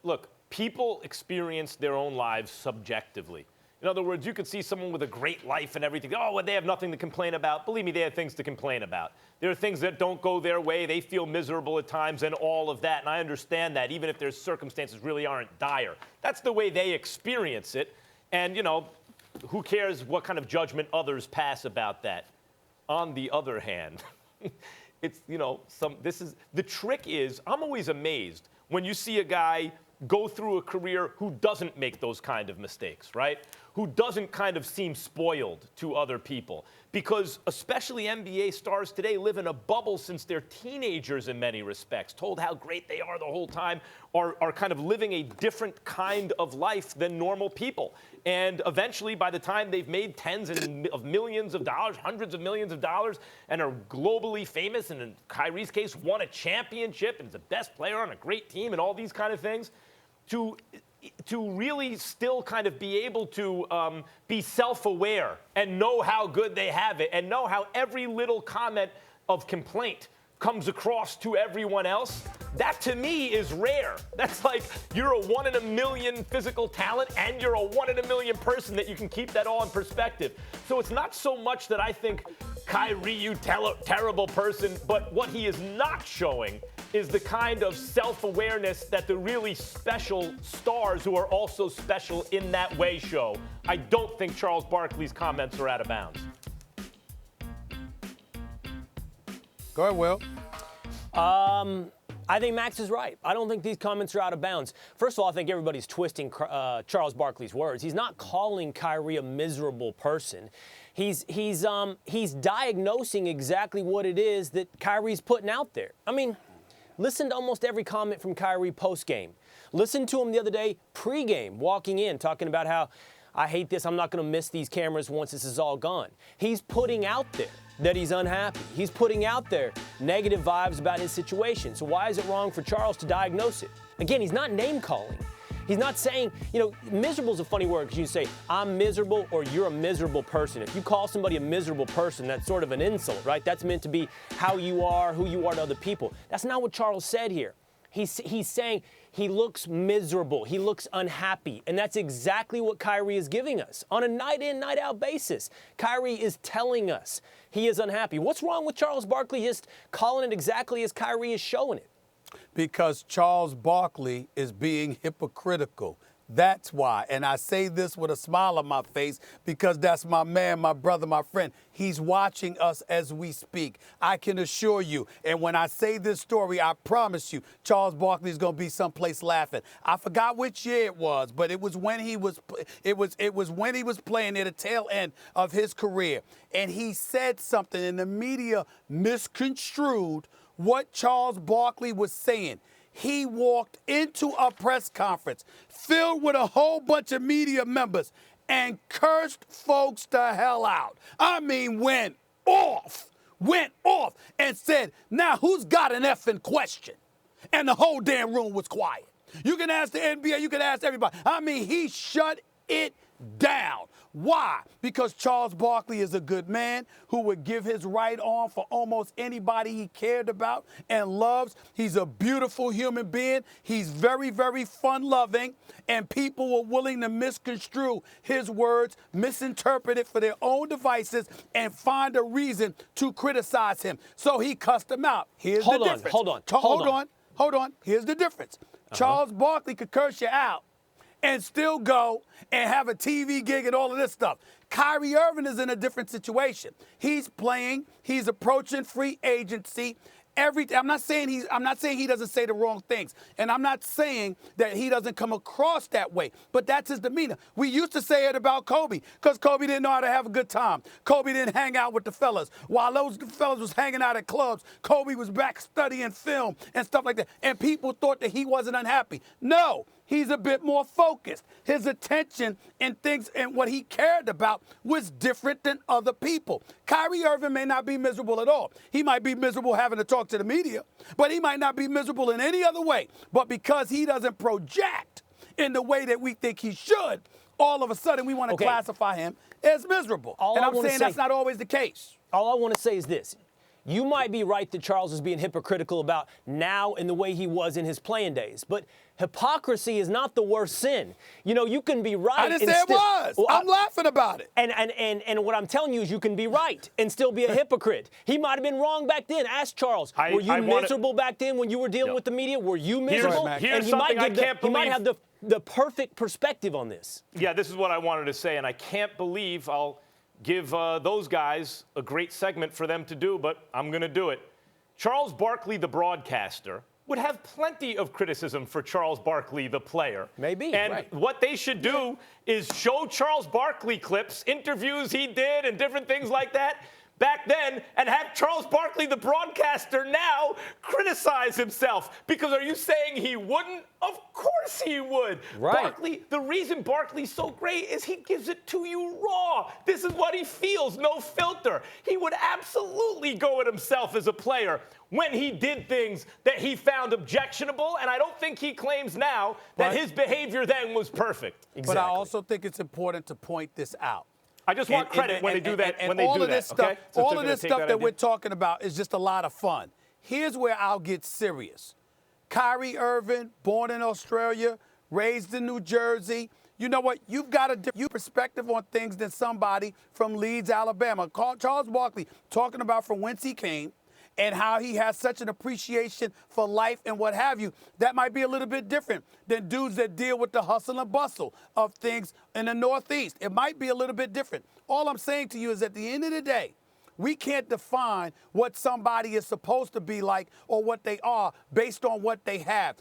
look, people experience their own lives subjectively. In other words, you could see someone with a great life and everything. Oh, well, they have nothing to complain about. Believe me, they have things to complain about. There are things that don't go their way. They feel miserable at times and all of that. And I understand that, even if their circumstances really aren't dire. That's the way they experience it. And, you know, who cares what kind of judgment others pass about that? On the other hand, it's, you know, the trick is, I'm always amazed when you see a guy go through a career who doesn't make those kind of mistakes, right? Who doesn't kind of seem spoiled to other people. Because especially NBA stars today live in a bubble since they're teenagers in many respects, told how great they are the whole time, are kind of living a different kind of life than normal people. And eventually, by the time they've made tens of millions of dollars, hundreds of millions of dollars, and are globally famous, and in Kyrie's case, won a championship and is the best player on a great team and all these kind of things, to really still kind of be able to be self-aware and know how good they have it and know how every little comment of complaint comes across to everyone else, that to me is rare. That's like you're a 1 in a million physical talent and you're a 1 in a million person that you can keep that all in perspective. So it's not so much that I think Kyrie, you terrible person, but what he is not showing is the kind of self-awareness that the really special stars who are also special in that way show. I don't think Charles Barkley's comments are out of bounds. Go ahead, Will. I think Max is right. I don't think these comments are out of bounds. First of all, I think everybody's twisting Charles Barkley's words. He's not calling Kyrie a miserable person. He's diagnosing exactly what it is that Kyrie's putting out there. I mean, listen to almost every comment from Kyrie post-game. Listen to him the other day pre-game, walking in, talking about how, I hate this, I'm not going to miss these cameras once this is all gone. He's putting out there that he's unhappy. He's putting out there negative vibes about his situation. So why is it wrong for Charles to diagnose it? Again, he's not name-calling. He's not saying, you know, miserable is a funny word because you say, I'm miserable or you're a miserable person. If you call somebody a miserable person, that's sort of an insult, right? That's meant to be how you are, who you are to other people. That's not what Charles said here. He's saying he looks miserable. He looks unhappy. And that's exactly what Kyrie is giving us on a night-in, night-out basis. Kyrie is telling us he is unhappy. What's wrong with Charles Barkley just calling it exactly as Kyrie is showing it? Because Charles Barkley is being hypocritical. That's why. And I say this with a smile on my face because that's my man, my brother, my friend. He's watching us as we speak. I can assure you. And when I say this story, I promise you, Charles Barkley is going to be someplace laughing. I forgot which year it was, but it was when he was when he was playing at the tail end of his career. And he said something and the media misconstrued what Charles Barkley was saying. He walked into a press conference filled with a whole bunch of media members and cursed folks the hell out. I mean, went off and said, now who's got an effing question? And the whole damn room was quiet. You can ask the NBA, you can ask everybody. I mean, he shut it down. Why? Because Charles Barkley is a good man who would give his right arm for almost anybody he cared about and loves. He's a beautiful human being. He's very, very fun-loving, and people were willing to misconstrue his words, misinterpret it for their own devices, and find a reason to criticize him. So he cussed them out. Here's the difference. Hold on. Here's the difference. Charles Barkley could curse you out and still go and have a TV gig and all of this stuff. Kyrie Irving is in a different situation. He's playing. He's approaching free agency. I'm not saying he doesn't say the wrong things, and I'm not saying that he doesn't come across that way, but that's his demeanor. We used to say it about Kobe because Kobe didn't know how to have a good time. Kobe didn't hang out with the fellas. While those fellas was hanging out at clubs, Kobe was back studying film and stuff like that, and people thought that he wasn't unhappy. No. He's a bit more focused. His attention and things and what he cared about was different than other people. Kyrie Irving may not be miserable at all. He might be miserable having to talk to the media, but he might not be miserable in any other way. But because he doesn't project in the way that we think he should, all of a sudden we want to classify him as miserable. And I'm saying that's not always the case. All I want to say is this. You might be right that Charles is being hypocritical about now and the way he was in his playing days, but hypocrisy is not the worst sin. You know, you can be right. I didn't say it was. Well, I'm laughing about it. And what I'm telling you is you can be right and still be a hypocrite. He might have been wrong back then. Ask Charles. Were you miserable back then when you were dealing with the media? Were you miserable? Here's and he something might I can't he might believe. have the perfect perspective on this. Yeah, this is what I wanted to say, and I can't believe I'll give those guys a great segment for them to do, but I'm going to do it. Charles Barkley, the broadcaster, would have plenty of criticism for Charles Barkley, the player. Maybe, And right. what they should do is show Charles Barkley clips, interviews he did, and different things like that back then, and have Charles Barkley, the broadcaster, now criticize himself. Because are you saying he wouldn't? Of course he would. Right. Barkley, the reason Barkley's so great is he gives it to you raw. This is what he feels, no filter. He would absolutely go at himself as a player when he did things that he found objectionable, and I don't think he claims now that his behavior then was perfect. Exactly. But I also think it's important to point this out. I just want credit when they do that. When they all do of this that, stuff, okay? So all they're of gonna this take stuff that idea. we're talking about is just a lot of fun. Here's where I'll get serious. Kyrie Irving, born in Australia, raised in New Jersey. You know what? You've got a different perspective on things than somebody from Leeds, Alabama. Charles Barkley talking about from whence he came and how he has such an appreciation for life and what have you. That might be a little bit different than dudes that deal with the hustle and bustle of things in the Northeast. It might be a little bit different. All I'm saying to you is at the end of the day, we can't define what somebody is supposed to be like or what they are based on what they have.